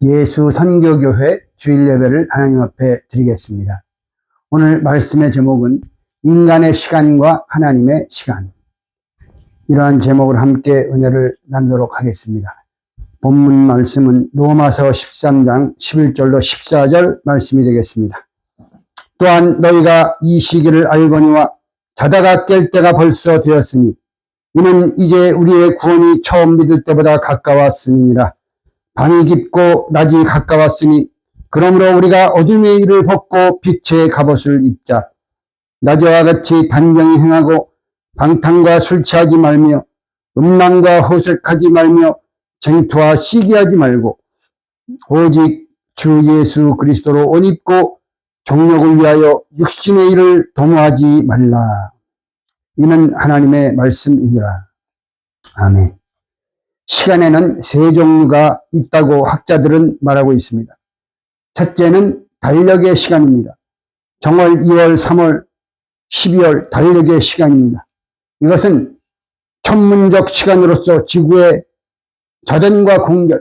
예수 선교교회 주일 예배를 하나님 앞에 드리겠습니다. 오늘 말씀의 제목은 인간의 시간과 하나님의 시간. 이러한 제목을 함께 은혜를 나누도록 하겠습니다. 본문 말씀은 로마서 13장 11절로 14절 말씀이 되겠습니다. 또한 너희가 이 시기를 알거니와 자다가 깰 때가 벌써 되었으니 이는 이제 우리의 구원이 처음 믿을 때보다 가까웠음이니라. 밤이 깊고 낮이 가까웠으니 그러므로 우리가 어둠의 일을 벗고 빛의 갑옷을 입자. 낮에와 같이 단정히 행하고 방탕과 술 취하지 말며 음란과 호색하지 말며 쟁투와 시기하지 말고 오직 주 예수 그리스도로 옷 입고 정욕을 위하여 육신의 일을 도모하지 말라. 이는 하나님의 말씀이니라. 아멘. 시간에는 세 종류가 있다고 학자들은 말하고 있습니다. 첫째는 달력의 시간입니다. 정월, 2월, 3월, 12월 달력의 시간입니다. 이것은 천문적 시간으로서 지구의 자전과 공전,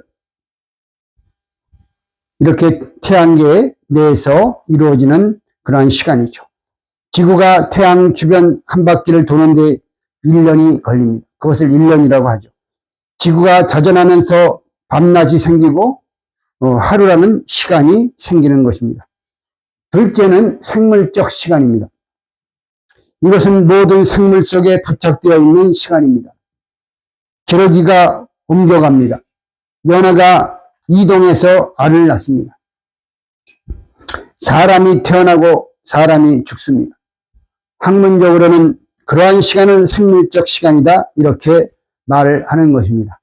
이렇게 태양계 내에서 이루어지는 그러한 시간이죠. 지구가 태양 주변 한 바퀴를 도는데 1년이 걸립니다. 그것을 1년이라고 하죠. 지구가 자전하면서 밤낮이 생기고 하루라는 시간이 생기는 것입니다. 둘째는 생물적 시간입니다. 이것은 모든 생물 속에 부착되어 있는 시간입니다. 기러기가 옮겨갑니다. 연어가 이동해서 알을 낳습니다. 사람이 태어나고 사람이 죽습니다. 학문적으로는 그러한 시간을 생물적 시간이다 이렇게 말을 하는 것입니다.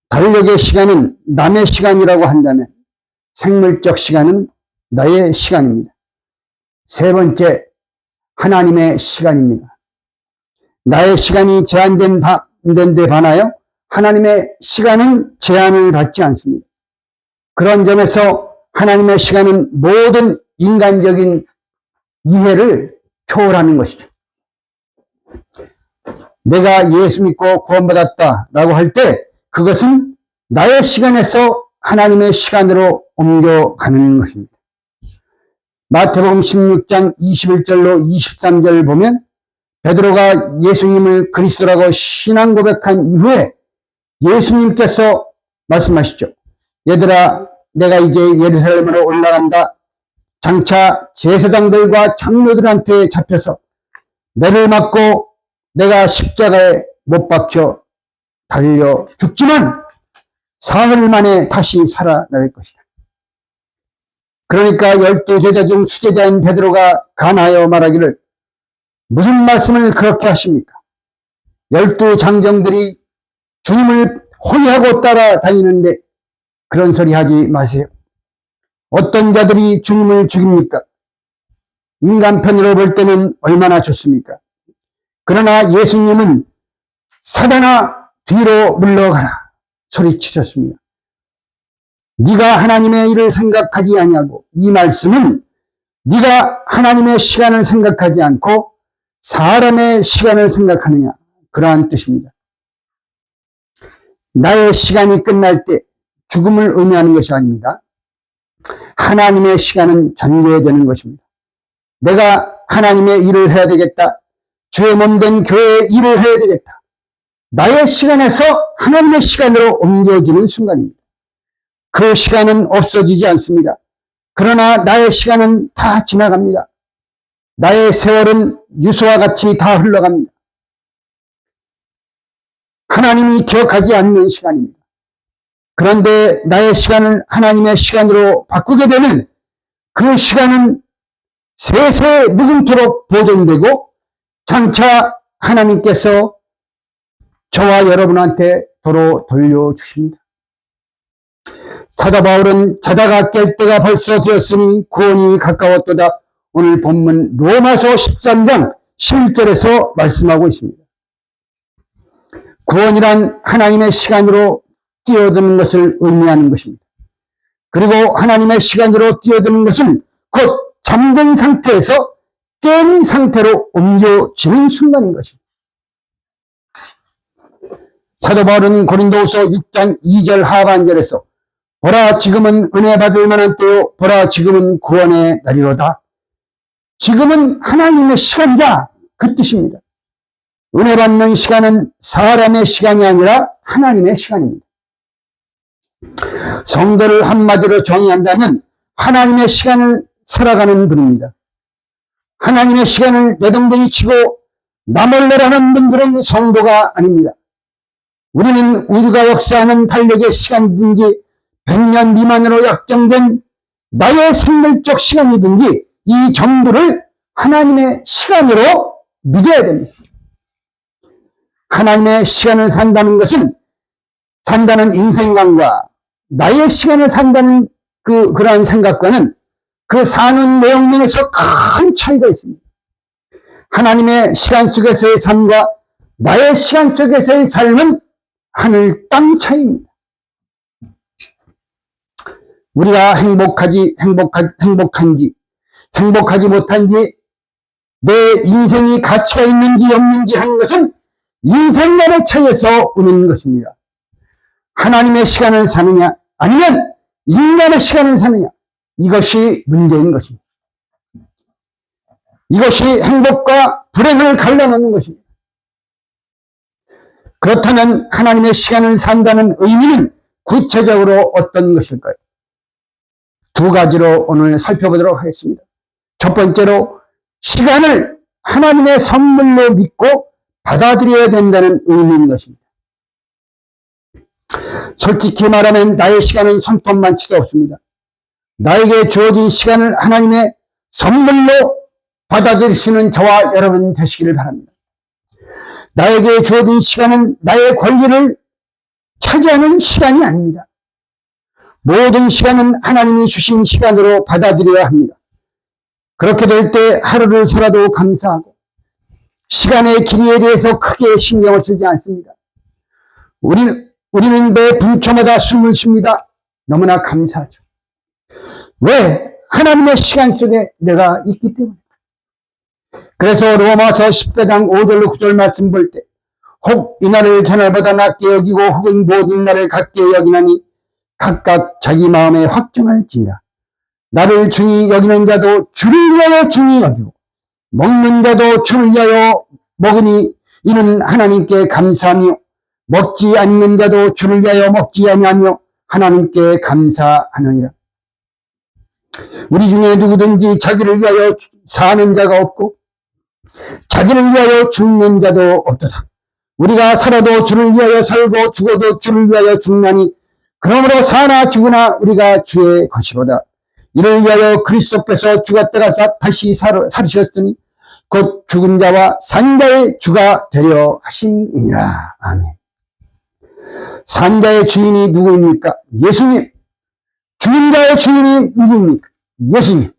달력의 시간은 남의 시간이라고 한다면 생물적 시간은 나의 시간입니다. 세 번째, 하나님의 시간입니다. 나의 시간이 제한된 데 반하여 하나님의 시간은 제한을 받지 않습니다. 그런 점에서 하나님의 시간은 모든 인간적인 이해를 초월하는 것이죠. 내가 예수 믿고 구원받았다라고 할 때 그것은 나의 시간에서 하나님의 시간으로 옮겨가는 것입니다. 마태복음 16장 21절로 23절을 보면 베드로가 예수님을 그리스도라고 신앙 고백한 이후에 예수님께서 말씀하시죠. 얘들아, 내가 이제 예루살렘으로 올라간다. 장차 제사장들과 장로들한테 잡혀서 매를 맞고 내가 십자가에 못 박혀 달려 죽지만 사흘 만에 다시 살아날 것이다. 그러니까 12제자 중 수제자인 베드로가 간하여 말하기를 무슨 말씀을 그렇게 하십니까? 12장정들이 주님을 호위하고 따라다니는데 그런 소리 하지 마세요. 어떤 자들이 주님을 죽입니까? 인간편으로 볼 때는 얼마나 좋습니까? 그러나 예수님은 사단아 뒤로 물러가라 소리치셨습니다. 네가 하나님의 일을 생각하지 아니하고, 이 말씀은 네가 하나님의 시간을 생각하지 않고 사람의 시간을 생각하느냐, 그러한 뜻입니다. 나의 시간이 끝날 때 죽음을 의미하는 것이 아닙니다. 하나님의 시간은 전개되는 것입니다. 내가 하나님의 일을 해야 되겠다. 주의 몸된 교회의 일을 해야 되겠다. 나의 시간에서 하나님의 시간으로 옮겨지는 순간입니다. 그 시간은 없어지지 않습니다. 그러나 나의 시간은 다 지나갑니다. 나의 세월은 유수와 같이 다 흘러갑니다. 하나님이 기억하지 않는 시간입니다. 그런데 나의 시간을 하나님의 시간으로 바꾸게 되면 그 시간은 세세 묵음토록 보존되고 장차 하나님께서 저와 여러분한테 도로 돌려주십니다. 사도 바울은 자다가 깰 때가 벌써 되었으니 구원이 가까웠도다. 오늘 본문 로마서 13장 11절에서 말씀하고 있습니다. 구원이란 하나님의 시간으로 뛰어드는 것을 의미하는 것입니다. 그리고 하나님의 시간으로 뛰어드는 것은 곧 잠든 상태에서 깬 상태로 옮겨지는 순간인 것입니다. 사도 바울은 고린도후서 6장 2절 하반절에서 보라, 지금은 은혜 받을 만한 때요. 보라, 지금은 구원의 날이로다. 지금은 하나님의 시간이다. 그 뜻입니다. 은혜 받는 시간은 사람의 시간이 아니라 하나님의 시간입니다. 성도를 한마디로 정의한다면 하나님의 시간을 살아가는 분입니다. 하나님의 시간을 내동댕이 치고 나몰래라는 분들은 성도가 아닙니다. 우리는 우주가 역사하는 달력의 시간이든지 100년 미만으로 약정된 나의 생물적 시간이든지 이 전부를 하나님의 시간으로 믿어야 됩니다. 하나님의 시간을 산다는 것은 산다는 인생관과 나의 시간을 산다는 그러한 생각과는 그 사는 내용면에서 큰 차이가 있습니다. 하나님의 시간 속에서의 삶과 나의 시간 속에서의 삶은 하늘 땅 차이입니다. 우리가 행복하지 못한지, 내 인생이 가치가 있는지 없는지 하는 것은 인생관의 차이에서 오는 것입니다. 하나님의 시간을 사느냐 아니면 인간의 시간을 사느냐, 이것이 문제인 것입니다. 이것이 행복과 불행을 갈라놓는 것입니다. 그렇다면 하나님의 시간을 산다는 의미는 구체적으로 어떤 것일까요? 두 가지로 오늘 살펴보도록 하겠습니다. 첫 번째로 시간을 하나님의 선물로 믿고 받아들여야 된다는 의미인 것입니다. 솔직히 말하면 나의 시간은 손톱만치도 없습니다. 나에게 주어진 시간을 하나님의 선물로 받아들이시는 저와 여러분 되시기를 바랍니다. 나에게 주어진 시간은 나의 권리를 차지하는 시간이 아닙니다. 모든 시간은 하나님이 주신 시간으로 받아들여야 합니다. 그렇게 될 때 하루를 살아도 감사하고 시간의 길이에 대해서 크게 신경을 쓰지 않습니다. 우리는 매 분초마다 숨을 쉽니다. 너무나 감사하죠. 왜? 하나님의 시간 속에 내가 있기 때문에. 그래서 로마서 14장 5절로 9절 말씀 볼 때 혹 이 날을 저날보다 낮게 여기고 혹은 모든 날을 같게 여기나니 각각 자기 마음에 확정할지니라. 나를 중히 여기는 자도 주를 위하여 중히 여기고 먹는 자도 주를 위하여 먹으니 이는 하나님께 감사하며 먹지 않는 자도 주를 위하여 먹지 아니하며 하나님께 감사하느니라. 우리 중에 누구든지 자기를 위하여 사는 자가 없고 자기를 위하여 죽는 자도 없도다. 우리가 살아도 주를 위하여 살고 죽어도 주를 위하여 죽나니 그러므로 사나 죽으나 우리가 주의 것이로다. 이를 위하여 그리스도께서 죽었다가 다시 살으셨으니 곧 죽은 자와 산 자의 주가 되려 하심이니라. 아멘. 산 자의 주인이 누구입니까? 예수님. 죽은 자의 주인이 누구입니까? 예수님.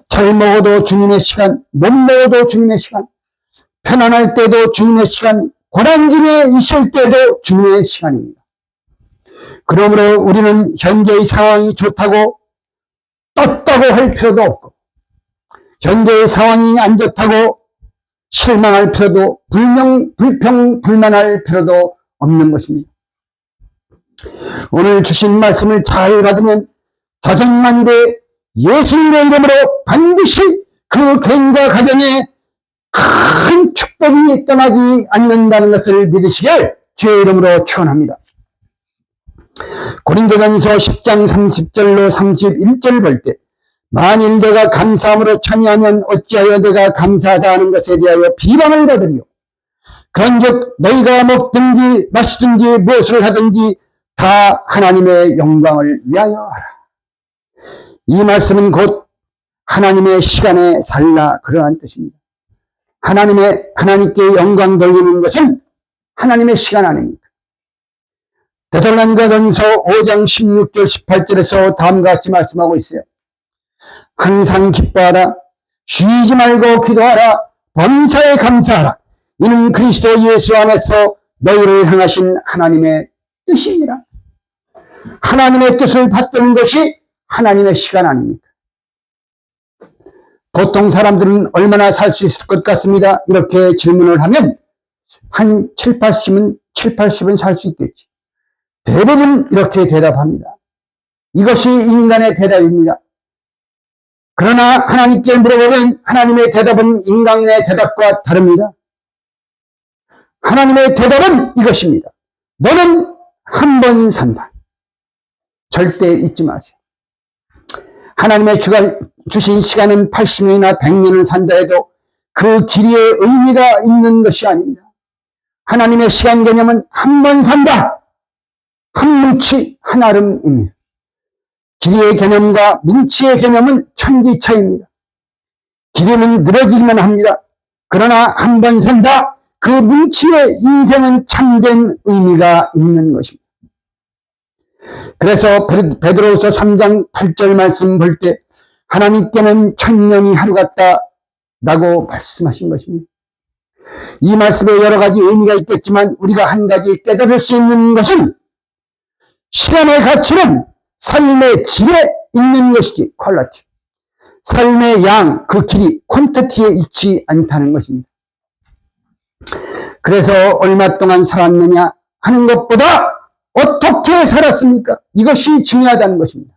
잘 먹어도 주님의 시간, 못 먹어도 주님의 시간, 편안할 때도 주님의 시간, 고난중에 있을 때도 주님의 시간입니다. 그러므로 우리는 현재의 상황이 좋다고 떴다고 할 필요도 없고 현재의 상황이 안 좋다고 실망할 필요도 불평불만할 필요도 없는 것입니다. 오늘 주신 말씀을 잘 받으면 자존만대 예수님의 이름으로 반드시 그 개인과 가정에 큰 축복이 떠나지 않는다는 것을 믿으시길 주의 이름으로 축원합니다. 고린도전서 10장 30절로 31절 볼 때 만일 내가 감사함으로 참여하면 어찌하여 내가 감사하다 하는 것에 대하여 비방을 받으리요. 그런즉 너희가 먹든지 마시든지 무엇을 하든지 다 하나님의 영광을 위하여 하라. 이 말씀은 곧 하나님의 시간에 살라 그러한 뜻입니다. 하나님께 영광 돌리는 것은 하나님의 시간 아닙니까? 데살로니가전서 5장 16절 18절에서 다음과 같이 말씀하고 있어요. 항상 기뻐하라. 쉬지 말고 기도하라. 범사에 감사하라. 이는 그리스도 예수 안에서 너희를 향하신 하나님의 뜻입니다. 하나님의 뜻을 받드는 것이 하나님의 시간 아닙니까? 보통 사람들은 얼마나 살 수 있을 것 같습니다. 이렇게 질문을 하면 한 7, 80은 살 수 있겠지. 대부분 이렇게 대답합니다. 이것이 인간의 대답입니다. 그러나 하나님께 물어보면 하나님의 대답은 인간의 대답과 다릅니다. 하나님의 대답은 이것입니다. 너는 한 번 산다. 절대 잊지 마세요. 하나님의 주신 시간은 80년이나 100년을 산다 해도 그 길이에 의미가 있는 것이 아닙니다. 하나님의 시간 개념은 한 번 산다. 한 뭉치 한 알음입니다. 길이의 개념과 뭉치의 개념은 천지차이입니다. 길이는 늘어지기만 합니다. 그러나 한 번 산다. 그 뭉치의 인생은 참된 의미가 있는 것입니다. 그래서 베드로후서 3장 8절 말씀 볼 때 하나님께는 천년이 하루 같다라고 말씀하신 것입니다. 이 말씀에 여러 가지 의미가 있겠지만 우리가 한 가지 깨달을 수 있는 것은 시간의 가치는 삶의 질에 있는 것이지 퀄리티. 삶의 양, 그 길이 퀀티티에 있지 않다는 것입니다. 그래서 얼마 동안 살았느냐 하는 것보다 어떻게 살았습니까? 이것이 중요하다는 것입니다.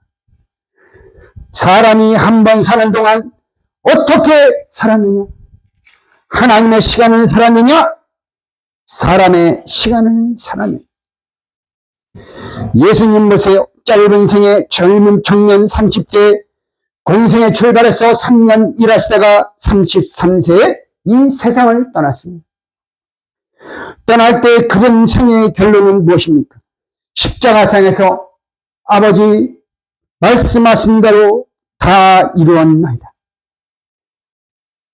사람이 한 번 사는 동안 어떻게 살았느냐? 하나님의 시간을 살았느냐? 사람의 시간을 살았느냐? 예수님 보세요. 짧은 생에 젊은 청년 30세 공생에 출발해서 3년 일하시다가 33세에 이 세상을 떠났습니다. 떠날 때 그분 생애의 결론은 무엇입니까? 십자가상에서 아버지 말씀하신 대로 다 이루었나이다.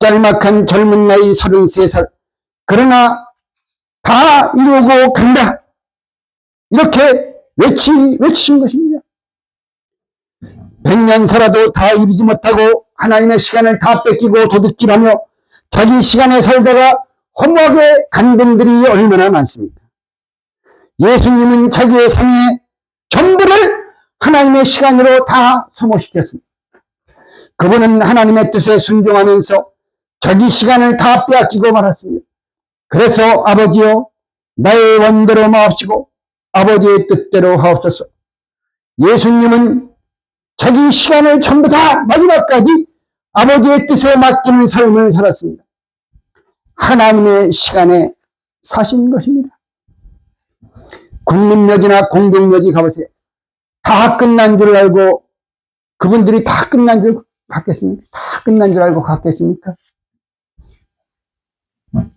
짤막한 젊은 나이 33살 그러나 다 이루고 간다. 이렇게 외치신 것입니다. 100년 살아도 다 이루지 못하고 하나님의 시간을 다 뺏기고 도둑질하며 자기 시간에 살다가 허무하게 간 분들이 얼마나 많습니까? 예수님은 자기의 생애 전부를 하나님의 시간으로 다 소모시켰습니다. 그분은 하나님의 뜻에 순종하면서 자기 시간을 다 빼앗기고 말았습니다. 그래서 아버지여 나의 원대로 마옵시고 아버지의 뜻대로 하옵소서. 예수님은 자기 시간을 전부 다 마지막까지 아버지의 뜻에 맡기는 삶을 살았습니다. 하나님의 시간에 사신 것입니다. 국민묘지나 공동묘지 가보세요. 다 끝난 줄 알고 그분들이 다 끝난 줄 갔겠습니까? 다 끝난 줄 알고 갔겠습니까?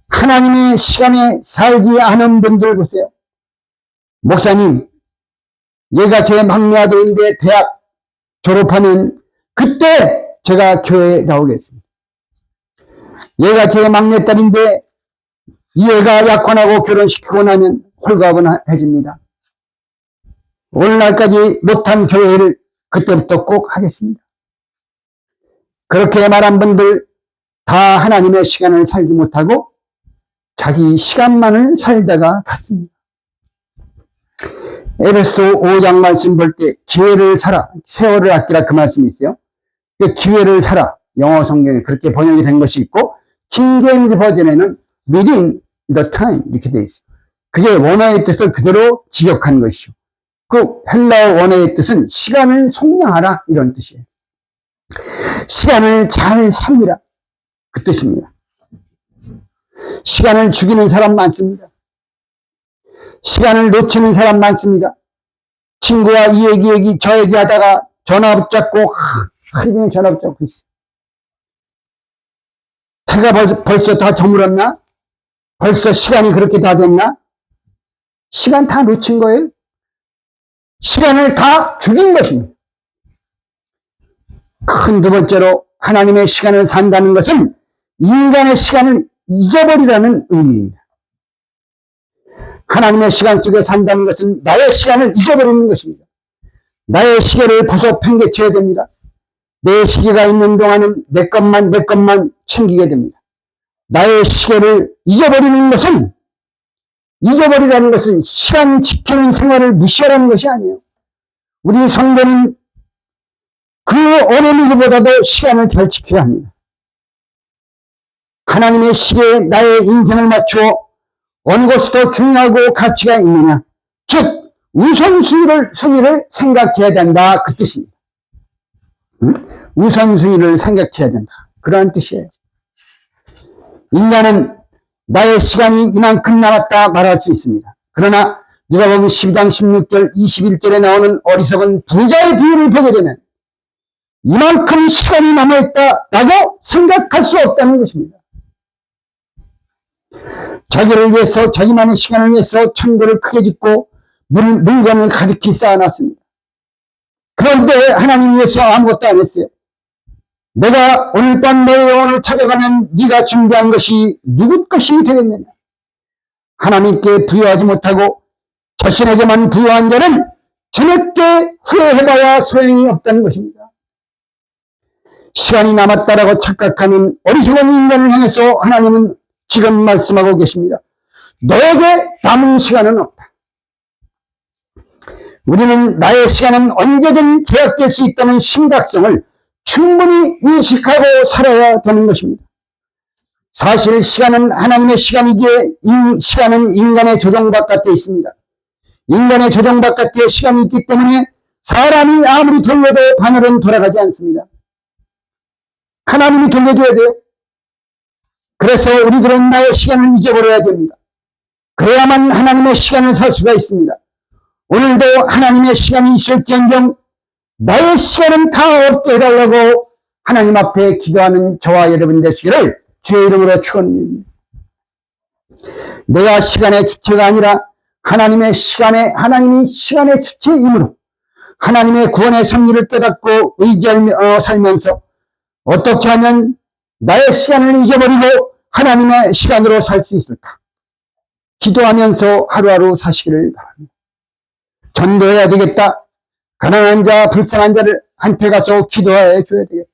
하나님의 시간에 살지 않은 분들 보세요. 목사님, 얘가 제 막내 아들인데 대학 졸업하면 그때 제가 교회에 나오겠습니다. 얘가 제 막내딸인데 이 애가 약혼하고 결혼시키고 나면 홀가분해집니다. 오늘날까지 못한 교회를 그때부터 꼭 하겠습니다. 그렇게 말한 분들 다 하나님의 시간을 살지 못하고 자기 시간만을 살다가 갔습니다. 에베소 5장 말씀 볼 때 기회를 살아, 세월을 아끼라 그 말씀이 있어요. 기회를 살아. 영어 성경에 그렇게 번역이 된 것이 있고 킹제임스 버전에는 within the time 이렇게 돼 있어요. 그게 원어의 뜻을 그대로 직역한 것이죠. 그 헬라어 원어의 뜻은 시간을 속량하라 이런 뜻이에요. 시간을 잘 살리라 그 뜻입니다. 시간을 죽이는 사람 많습니다. 시간을 놓치는 사람 많습니다. 친구와 이 얘기 저 얘기 하다가 전화 붙잡고 하루 종일 전화 붙잡고 있어요. 해가 벌써 다 저물었나? 벌써 시간이 그렇게 다 됐나? 시간 다 놓친 거예요? 시간을 다 죽인 것입니다. 큰 두 번째로 하나님의 시간을 산다는 것은 인간의 시간을 잊어버리라는 의미입니다. 하나님의 시간 속에 산다는 것은 나의 시간을 잊어버리는 것입니다. 나의 시계를 벗어 팽개쳐야 됩니다. 내 시계가 있는 동안은 내 것만 챙기게 됩니다. 나의 시계를 잊어버리는 것은 잊어버리라는 것은 시간 지키는 생활을 무시하라는 것이 아니에요. 우리 성도는 그 어느 누구보다도 시간을 잘 지켜야 합니다. 하나님의 시계에 나의 인생을 맞추어 어느 것이 더 중요하고 가치가 있느냐. 즉 우선순위를 생각해야 된다. 그 뜻입니다. 우선순위를 생각해야 된다. 그러한 뜻이에요. 인간은 나의 시간이 이만큼 남았다 말할 수 있습니다. 그러나 누가복음 12장 16절 21절에 나오는 어리석은 부자의 비유를 보게 되면 이만큼 시간이 남아있다라고 생각할 수 없다는 것입니다. 자기를 위해서 자기만의 시간을 위해서 천국을 크게 짓고 물건을 가득히 쌓아놨습니다. 그런데 하나님 위해서 아무것도 안 했어요. 내가 오늘 밤 내 영혼을 찾아가면 네가 준비한 것이 누구 것이 되겠느냐. 하나님께 부여하지 못하고 자신에게만 부여한 자는 저녁게 후회해봐야 소용이 없다는 것입니다. 시간이 남았다라고 착각하는 어리석은 인간을 향해서 하나님은 지금 말씀하고 계십니다. 너에게 남은 시간은 없다. 우리는 나의 시간은 언제든 제약될 수 있다는 심각성을 충분히 인식하고 살아야 되는 것입니다. 사실 시간은 하나님의 시간이기에 시간은 인간의 조정 바깥에 있습니다. 인간의 조정 바깥에 시간이 있기 때문에 사람이 아무리 돌려도 바늘은 돌아가지 않습니다. 하나님이 돌려줘야 돼요. 그래서 우리들은 나의 시간을 잊어버려야 됩니다. 그래야만 하나님의 시간을 살 수가 있습니다. 오늘도 하나님의 시간이 있을지언정 나의 시간은 다 없게 해달라고 하나님 앞에 기도하는 저와 여러분 되시기를 주의 이름으로 축원드립니다. 내가 시간의 주체가 아니라 하나님이 시간의 주체이므로 하나님의 구원의 섭리를 깨닫고 의지하며 살면서 어떻게 하면 나의 시간을 잊어버리고 하나님의 시간으로 살 수 있을까? 기도하면서 하루하루 사시기를 바랍니다. 전도해야 되겠다. 가난한 자, 불쌍한 자를 한테 가서 기도해 줘야 되겠다.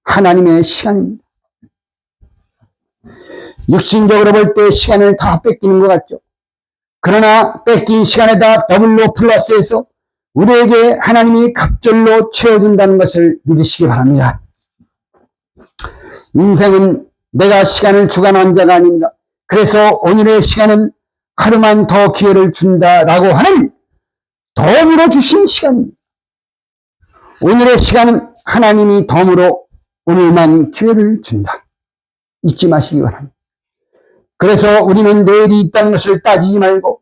하나님의 시간입니다. 육신적으로 볼 때 시간을 다 뺏기는 것 같죠. 그러나 뺏긴 시간에다 더블로 플러스해서 우리에게 하나님이 갑절로 채워준다는 것을 믿으시기 바랍니다. 인생은 내가 시간을 주관한 자가 아닙니다. 그래서 오늘의 시간은 하루만 더 기회를 준다라고 하는 덤으로 주신 시간입니다. 오늘의 시간은 하나님이 덤으로 오늘만 기회를 준다. 잊지 마시기 바랍니다. 그래서 우리는 내일이 있다는 것을 따지지 말고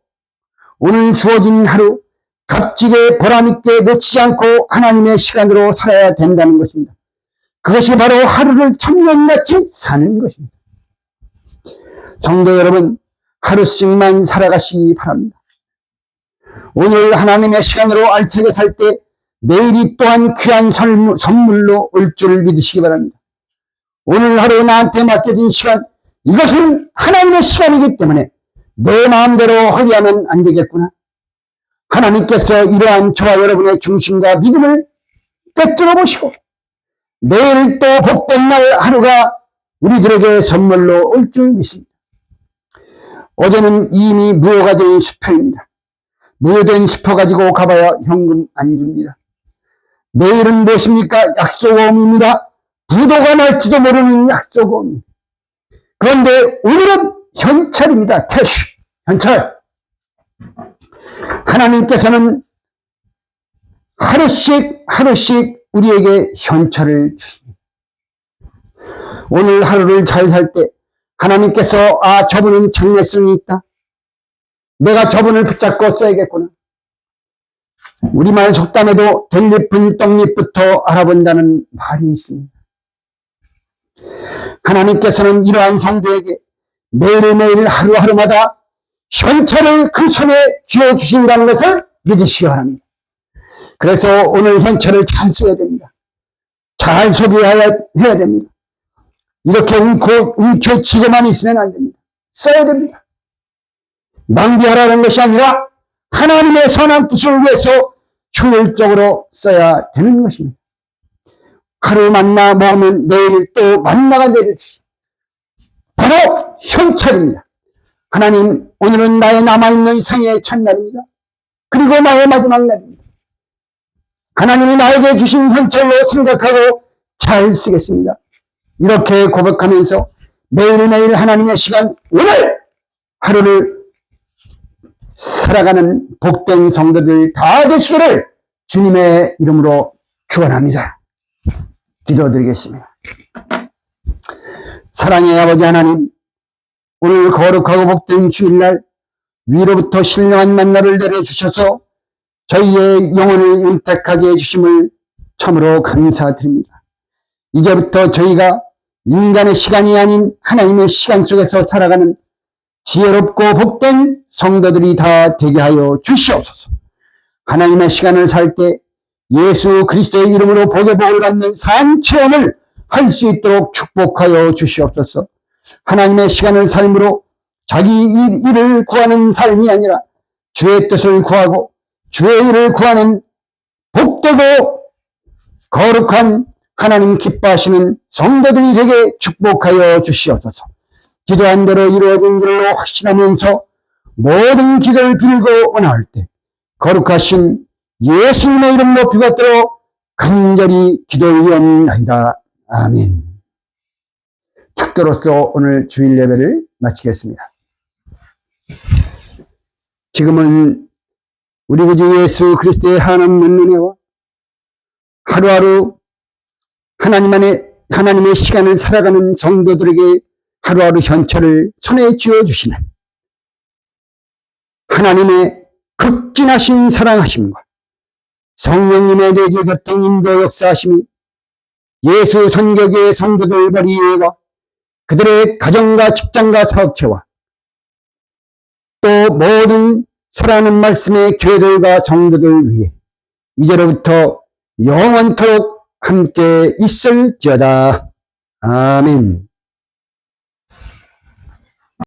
오늘 주어진 하루 값지게 보람있게 놓치지 않고 하나님의 시간으로 살아야 된다는 것입니다. 그것이 바로 하루를 천년같이 사는 것입니다. 성도 여러분, 하루씩만 살아가시기 바랍니다. 오늘 하나님의 시간으로 알차게 살 때 내일이 또한 귀한 선물로 올 줄 믿으시기 바랍니다. 오늘 하루 나한테 맡겨진 시간, 이것은 하나님의 시간이기 때문에 내 마음대로 허리하면 안 되겠구나. 하나님께서 이러한 저와 여러분의 중심과 믿음을 꿰뚫어 보시고 내일 또 복된 날 하루가 우리들에게 선물로 올 줄 믿습니다. 어제는 이미 무효가 된 수표입니다. 무효된 수표 가지고 가봐야 현금 안 줍니다. 내일은 무엇입니까? 약속음입니다. 부도가 날지도 모르는 약속음. 그런데 오늘은 현찰입니다. 캐시, 현찰. 하나님께서는 하루씩 우리에게 현찰을 주십니다. 오늘 하루를 잘 살 때 하나님께서 저분은 장래성이 있다. 내가 저분을 붙잡고 써야겠구나. 우리말 속담에도 델잎은 떡잎부터 알아본다는 말이 있습니다. 하나님께서는 이러한 성도에게 매일매일 하루하루마다 현찰을 그 손에 쥐어주신다는 것을 믿으시기 바랍니다. 그래서 오늘 현찰을 잘 써야 됩니다. 잘 소비해야 됩니다. 이렇게 움켜쥐고만 있으면 안 됩니다. 써야 됩니다. 낭비하라는 것이 아니라 하나님의 선한 뜻을 위해서 효율적으로 써야 되는 것입니다. 하루 만나 먹으면 내일 또 만나가 내려주시. 바로 현찰입니다. 하나님, 오늘은 나의 남아있는 생의 첫날입니다. 그리고 나의 마지막 날입니다. 하나님이 나에게 주신 현찰로 생각하고 잘 쓰겠습니다. 이렇게 고백하면서 매일매일 하나님의 시간, 오늘 하루를 살아가는 복된 성도들 다 되시기를 주님의 이름으로 축원합니다. 기도드리겠습니다. 사랑의 아버지 하나님, 오늘 거룩하고 복된 주일날 위로부터 신령한 만나를 내려주셔서 저희의 영혼을 윤택하게 해주심을 참으로 감사드립니다. 이제부터 저희가 인간의 시간이 아닌 하나님의 시간 속에서 살아가는 지혜롭고 복된 성도들이 다 되게 하여 주시옵소서. 하나님의 시간을 살 때 예수 그리스도의 이름으로 복의 복을 받는 산 체험을 할 수 있도록 축복하여 주시옵소서. 하나님의 시간을 삶으로 자기 일을 구하는 삶이 아니라 주의 뜻을 구하고 주의 일을 구하는 복되고 거룩한 하나님 기뻐하시는 성도들이 되게 축복하여 주시옵소서. 기도한 대로 이루어진 줄로 확신하면서 모든 기도를 빌고 원할 때 거룩하신 예수님의 이름 높이 받도록 간절히 기도 올리옵나이다. 아멘. 특도로서 오늘 주일 예배를 마치겠습니다. 지금은 우리 구주 예수 그리스도의 하나님 은혜와 하루하루 하나님의 시간을 살아가는 성도들에게 하루하루 현철을 손에 쥐어주시는 하나님의 극진하신 사랑하심과 성령님의 내주 교통 인도 역사하심이 예수 선교교회 성도들 머리에와 그들의 가정과 직장과 사업체와 또 모든 살아가는 말씀의 교회들과 성도들 위해 이제로부터 영원토록 함께 있을지어다. 아멘.